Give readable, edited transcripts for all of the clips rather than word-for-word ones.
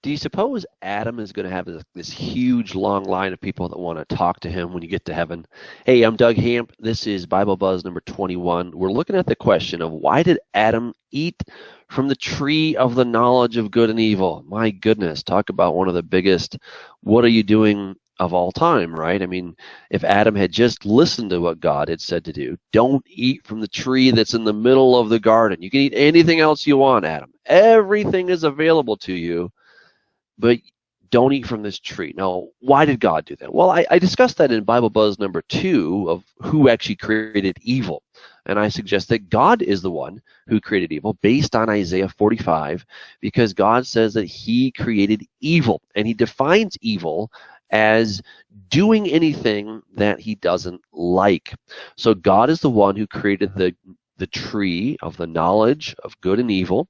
Do you suppose Adam is going to have this huge long line of people that want to talk to him when you get to heaven? Hey, I'm Doug Hamp. This is Bible Buzz number 21. We're looking at the question of why did Adam eat from the tree of the knowledge of good and evil? My goodness, talk about one of the biggest what are you doing of all time, right? I mean, if Adam had just listened to what God had said to do, don't eat from the tree that's in the middle of the garden. You can eat anything else you want, Adam. Everything is available to you, but don't eat from this tree. Now, why did God do that? Well, I discussed that in Bible Buzz number 2 of who actually created evil. And I suggest that God is the one who created evil based on Isaiah 45, because God says that he created evil, and he defines evil as doing anything that he doesn't like. So God is the one who created the tree of the knowledge of good and evil,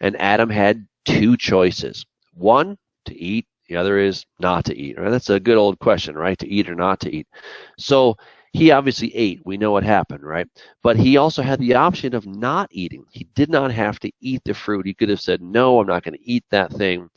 and Adam had two choices. One, to eat. The other is not to eat. Right? That's a good old question, right? To eat or not to eat. So he obviously ate. We know what happened, right? But he also had the option of not eating. He did not have to eat the fruit. He could have said, no, I'm not going to eat that thing,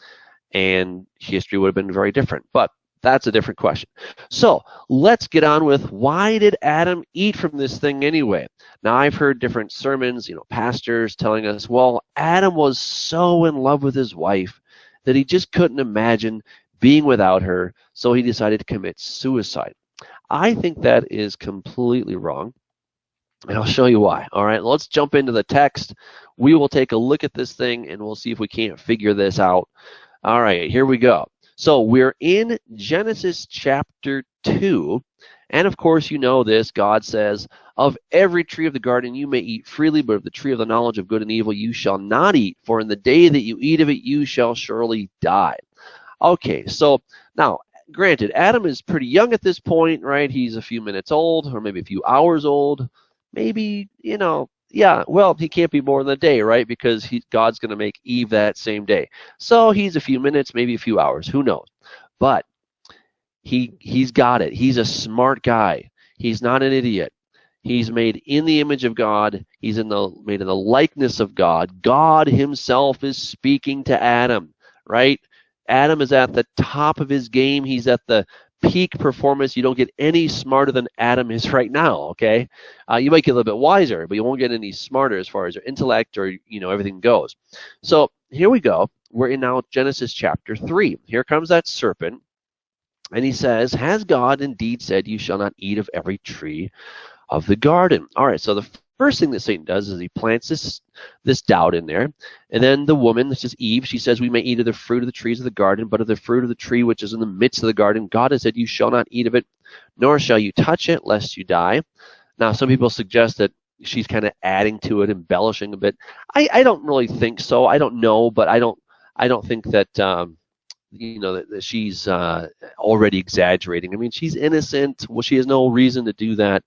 and history would have been very different. But that's a different question. So let's get on with, why did Adam eat from this thing anyway? Now, I've heard different sermons, pastors telling us, well, Adam was so in love with his wife that he just couldn't imagine being without her, so he decided to commit suicide. I think that is completely wrong, and I'll show you why. All right, let's jump into the text. We will take a look at this thing, and we'll see if we can't figure this out. All right, here we go. So we're in Genesis chapter 2, and of course you know this. God says, of every tree of the garden you may eat freely, but of the tree of the knowledge of good and evil you shall not eat, for in the day that you eat of it you shall surely die. Okay, so now, granted, Adam is pretty young at this point, right? He's a few minutes old, or maybe a few hours old. Maybe, yeah, well, he can't be more than a day, right? Because God's going to make Eve that same day. So he's a few minutes, maybe a few hours, who knows? But he's got it. He's a smart guy. He's not an idiot. He's made in the image of God. He's made in the likeness of God. God himself is speaking to Adam, right? Adam is at the top of his game. He's at the peak performance. You don't get any smarter than Adam is right now, okay? You might get a little bit wiser, but you won't get any smarter as far as your intellect or, everything goes. So here we go. We're in now Genesis chapter 3. Here comes that serpent, and he says, has God indeed said you shall not eat of every tree of the garden? All right, so the first thing that Satan does is he plants this doubt in there. And then the woman, this is Eve, she says, we may eat of the fruit of the trees of the garden, but of the fruit of the tree which is in the midst of the garden, God has said, you shall not eat of it, nor shall you touch it, lest you die. Now, some people suggest that she's kind of adding to it, embellishing a bit. I don't really think so. I don't know, but I don't think that that she's already exaggerating. I mean, she's innocent. Well, she has no reason to do that.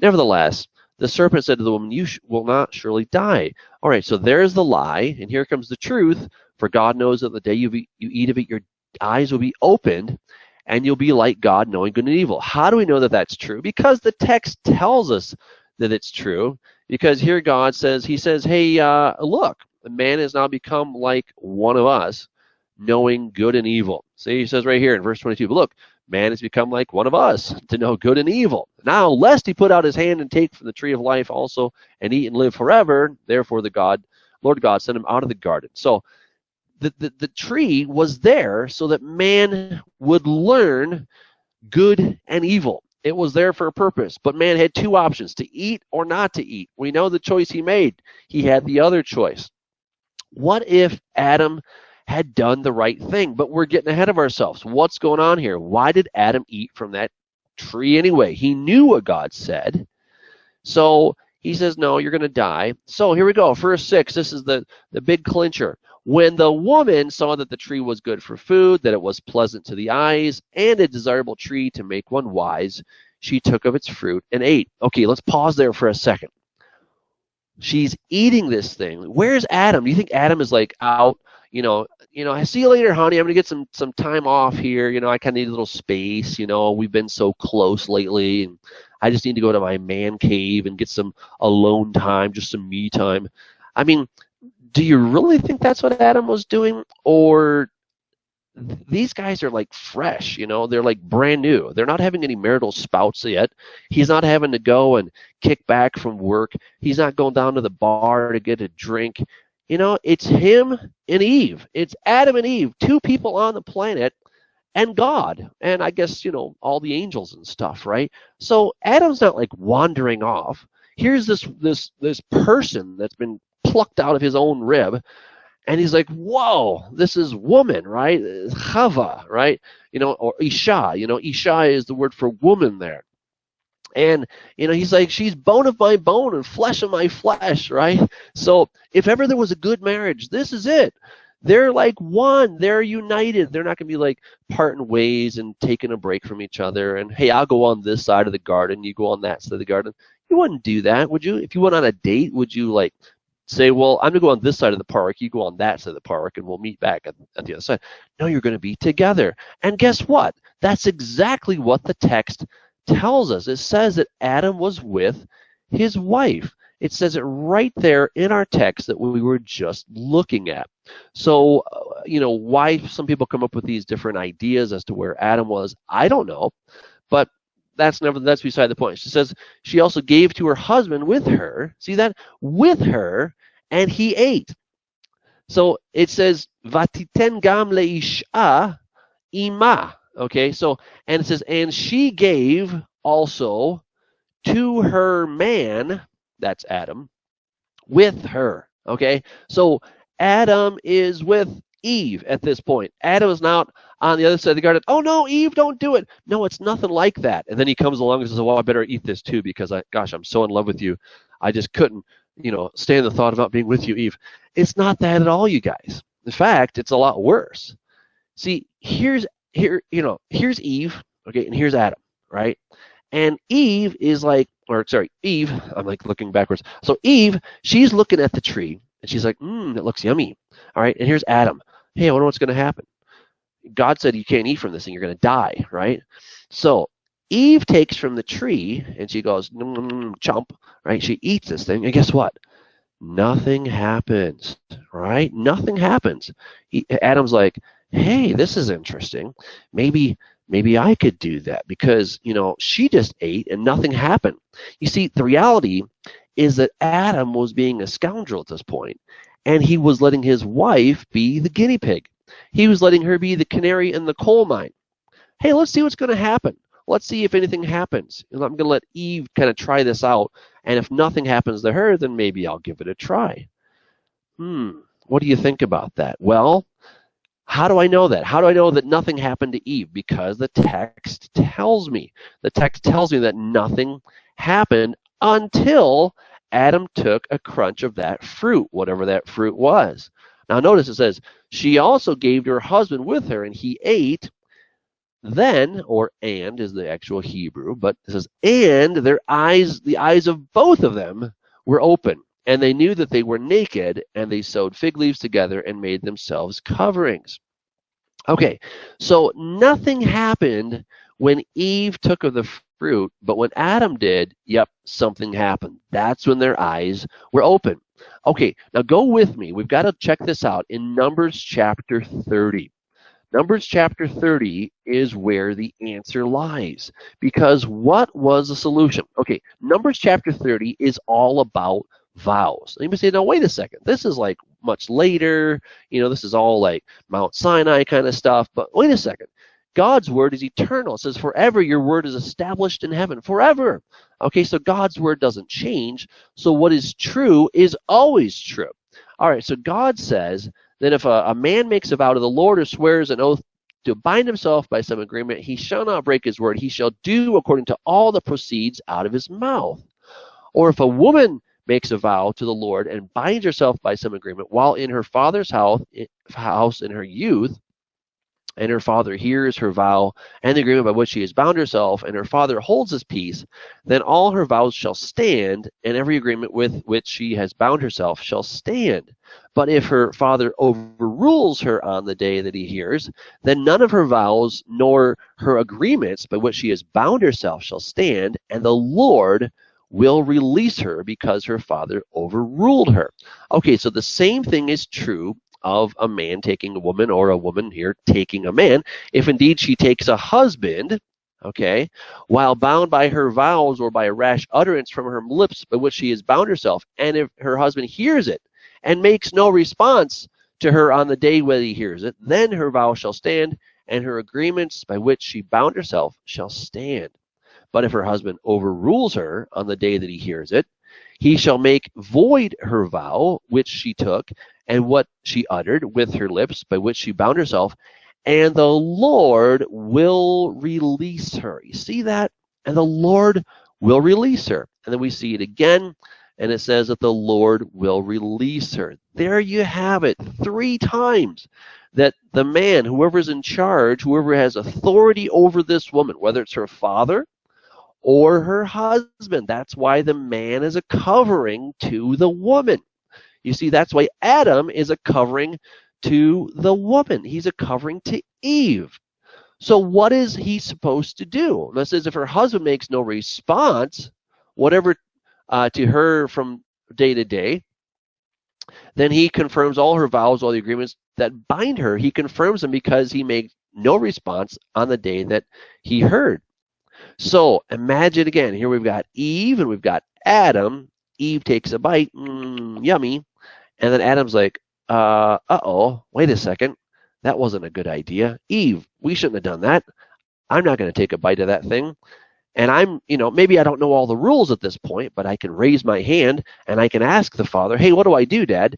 Nevertheless, the serpent said to the woman, you will not surely die. All right, so there's the lie, and here comes the truth. For God knows that the day you eat of it, your eyes will be opened, and you'll be like God, knowing good and evil. How do we know that that's true? Because the text tells us that it's true. Because here God says, he says, hey, look, the man has now become like one of us, knowing good and evil. See, he says right here in verse 22, but look, man has become like one of us to know good and evil. Now, lest he put out his hand and take from the tree of life also and eat and live forever, therefore the Lord God sent him out of the garden. So the tree was there so that man would learn good and evil. It was there for a purpose. But man had two options, to eat or not to eat. We know the choice he made. He had the other choice. What if Adam had done the right thing? But we're getting ahead of ourselves. What's going on here? Why did Adam eat from that tree anyway? He knew what God said. So he says, no, you're going to die. So here we go. Verse 6, this is the big clincher. When the woman saw that the tree was good for food, that it was pleasant to the eyes, and a desirable tree to make one wise, she took of its fruit and ate. Okay, let's pause there for a second. She's eating this thing. Where's Adam? Do you think Adam is like out, I see you later, honey. I'm going to get some time off here. I kind of need a little space. We've been so close lately, and I just need to go to my man cave and get some alone time, just some me time. I mean, do you really think that's what Adam was doing? Or these guys are like fresh, they're like brand new. They're not having any marital spouts yet. He's not having to go and kick back from work. He's not going down to the bar to get a drink. It's him and Eve. It's Adam and Eve, two people on the planet, and God, and I guess, all the angels and stuff, right? So Adam's not like wandering off. Here's this person that's been plucked out of his own rib, and he's like, whoa, this is woman, right? Chava, right? Or Isha. Isha is the word for woman there. And, he's like, she's bone of my bone and flesh of my flesh, right? So if ever there was a good marriage, this is it. They're like one. They're united. They're not going to be like parting ways and taking a break from each other. And, hey, I'll go on this side of the garden. You go on that side of the garden. You wouldn't do that, would you? If you went on a date, would you like say, well, I'm going to go on this side of the park. You go on that side of the park, and we'll meet back at the other side. No, you're going to be together. And guess what? That's exactly what the text tells us. It says that Adam was with his wife. It says it right there in our text that we were just looking at. So, why some people come up with these different ideas as to where Adam was, I don't know. But that's beside the point. She says she also gave to her husband with her. See that? With her, and he ate. So it says, Vatiten gam leisha ima. Okay, so, and it says, and she gave also to her man, that's Adam, with her. Okay, so Adam is with Eve at this point. Adam is not on the other side of the garden. Oh no, Eve, don't do it. No, it's nothing like that. And then he comes along and says, well, I better eat this too because I'm so in love with you. I just couldn't, stand the thought about being with you, Eve. It's not that at all, you guys. In fact, it's a lot worse. See, here's Eve, okay, and here's Adam, right? And Eve is like, Eve, I'm like looking backwards. So Eve, she's looking at the tree, and she's like, it looks yummy. All right, and here's Adam. Hey, I wonder what's going to happen. God said you can't eat from this thing, you're going to die, right? So Eve takes from the tree, and she goes, chomp, right? She eats this thing, and guess what? Nothing happens, right? Nothing happens. Adam's like, hey, this is interesting. Maybe I could do that because, she just ate and nothing happened. You see, the reality is that Adam was being a scoundrel at this point, and he was letting his wife be the guinea pig. He was letting her be the canary in the coal mine. Hey, let's see what's going to happen. Let's see if anything happens. I'm going to let Eve kind of try this out, and if nothing happens to her, then maybe I'll give it a try. What do you think about that? Well, how do I know that? How do I know that nothing happened to Eve? Because the text tells me. The text tells me that nothing happened until Adam took a crunch of that fruit, whatever that fruit was. Now notice it says, she also gave to her husband with her, and he ate. Then, or and is the actual Hebrew, but it says, and the eyes of both of them were open, and they knew that they were naked, and they sewed fig leaves together and made themselves coverings. Okay, so nothing happened when Eve took of the fruit, but when Adam did, yep, something happened. That's when their eyes were open. Okay, now go with me. We've got to check this out in Numbers chapter 30. Numbers chapter 30 is where the answer lies. Because what was the solution? Okay, Numbers chapter 30 is all about vows. And you may say, no, wait a second. This is like much later. This is all like Mount Sinai kind of stuff. But wait a second. God's word is eternal. It says, forever your word is established in heaven. Forever. Okay, so God's word doesn't change. So what is true is always true. All right, so God says that if a man makes a vow to the Lord or swears an oath to bind himself by some agreement, he shall not break his word. He shall do according to all that proceeds out of his mouth. Or if a woman makes a vow to the Lord and binds herself by some agreement while in her father's house in her youth, and her father hears her vow and the agreement by which she has bound herself, and her father holds his peace, then all her vows shall stand, and every agreement with which she has bound herself shall stand. But if her father overrules her on the day that he hears, then none of her vows nor her agreements by which she has bound herself shall stand, and the Lord will release her because her father overruled her. Okay, so the same thing is true of a man taking a woman or a woman here taking a man, if indeed she takes a husband, okay, while bound by her vows or by a rash utterance from her lips by which she has bound herself, and if her husband hears it and makes no response to her on the day when he hears it, then her vow shall stand, and her agreements by which she bound herself shall stand. But if her husband overrules her on the day that he hears it, he shall make void her vow which she took, and what she uttered with her lips by which she bound herself, and the Lord will release her. You see that? And the Lord will release her. And then we see it again, and it says that the Lord will release her. There you have it, 3 times that the man, whoever's in charge, whoever has authority over this woman, whether it's her father or her husband, that's why the man is a covering to the woman. You see, that's why Adam is a covering to the woman. He's a covering to Eve. So what is he supposed to do? And it says if her husband makes no response, whatever to her from day to day, then he confirms all her vows, all the agreements that bind her. He confirms them because he made no response on the day that he heard. So imagine again, here we've got Eve and we've got Adam. Eve takes a bite, yummy. And then Adam's like, uh-oh, wait a second. That wasn't a good idea. Eve, we shouldn't have done that. I'm not going to take a bite of that thing. And I'm, maybe I don't know all the rules at this point, but I can raise my hand and I can ask the Father, hey, what do I do, Dad?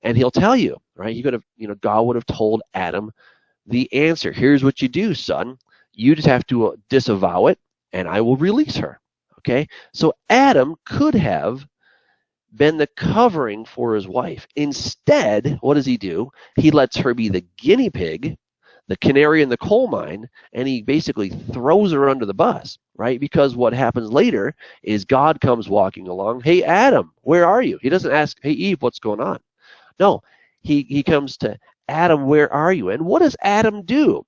And he'll tell you, right? He could have, God would have told Adam the answer. Here's what you do, son. You just have to disavow it, and I will release her. Okay? So Adam could have been the covering for his wife. Instead, what does he do? He lets her be the guinea pig, the canary in the coal mine, and he basically throws her under the bus, right? Because what happens later is God comes walking along. Hey, Adam, where are you? He doesn't ask, hey, Eve, what's going on? No, he comes to Adam, where are you? And what does Adam do?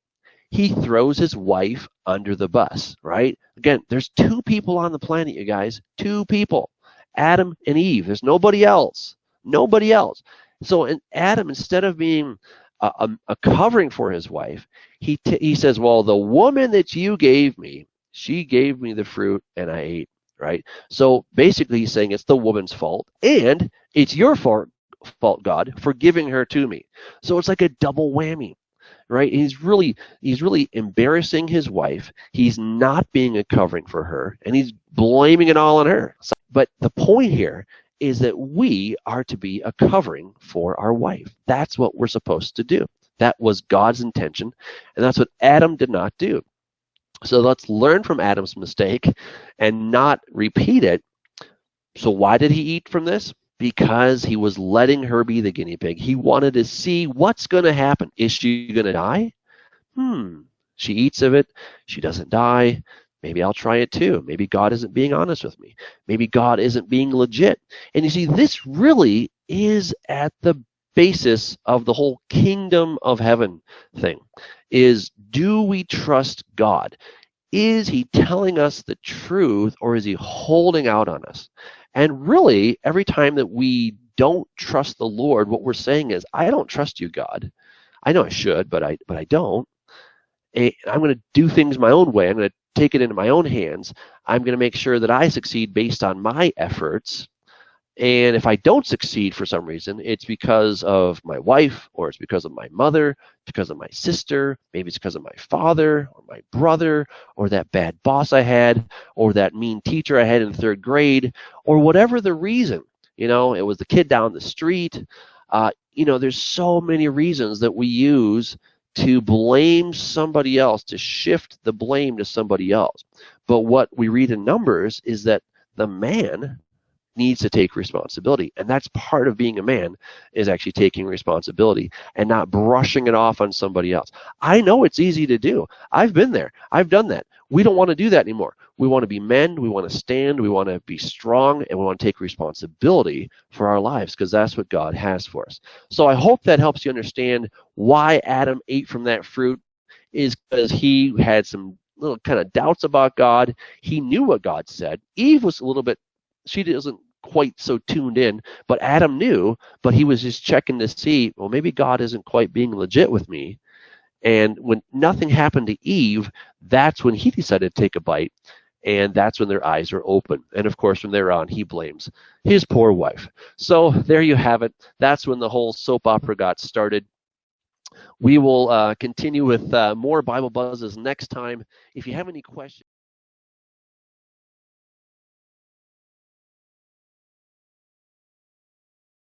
He throws his wife under the bus, right? Again, there's 2 people on the planet, you guys. 2 people. Adam and Eve. There's nobody else. Nobody else. So Adam, instead of being a covering for his wife, he says, well, the woman that you gave me, she gave me the fruit and I ate, right? So basically he's saying it's the woman's fault and it's your fault, God, for giving her to me. So it's like a double whammy. Right? He's really embarrassing his wife. He's not being a covering for her, and he's blaming it all on her. But the point here is that we are to be a covering for our wife. That's what we're supposed to do. That was God's intention, and that's what Adam did not do. So let's learn from Adam's mistake and not repeat it. So why did he eat from this? Because he was letting her be the guinea pig. He wanted to see what's going to happen. Is she going to die? She eats of it. She doesn't die. Maybe I'll try it too. Maybe God isn't being honest with me. Maybe God isn't being legit. And you see, this really is at the basis of the whole kingdom of heaven thing, is do we trust God? Is he telling us the truth, or is he holding out on us? And really, every time that we don't trust the Lord, what we're saying is, I don't trust you, God. I know I should, but I don't. And I'm going to do things my own way. I'm going to take it into my own hands. I'm going to make sure that I succeed based on my efforts. And if I don't succeed for some reason, it's because of my wife, or it's because of my mother, because of my sister, maybe it's because of my father or my brother, or that bad boss I had, or that mean teacher I had in 3rd grade, or whatever the reason. It was the kid down the street. There's so many reasons that we use to blame somebody else, to shift the blame to somebody else. But what we read in Numbers is that the man needs to take responsibility. And that's part of being a man, is actually taking responsibility and not brushing it off on somebody else. I know it's easy to do. I've been there. I've done that. We don't want to do that anymore. We want to be men. We want to stand. We want to be strong, and we want to take responsibility for our lives, because that's what God has for us. So I hope that helps you understand why Adam ate from that fruit, is because he had some little kind of doubts about God. He knew what God said. Eve was a little bit, she doesn't quite so tuned in, but Adam knew, but he was just checking to see, well, maybe God isn't quite being legit with me. And when nothing happened to Eve, that's when he decided to take a bite. And that's when their eyes are open. And of course, from there on, he blames his poor wife. So there you have it. That's when the whole soap opera got started. We will continue with more Bible Buzzes next time. If you have any questions,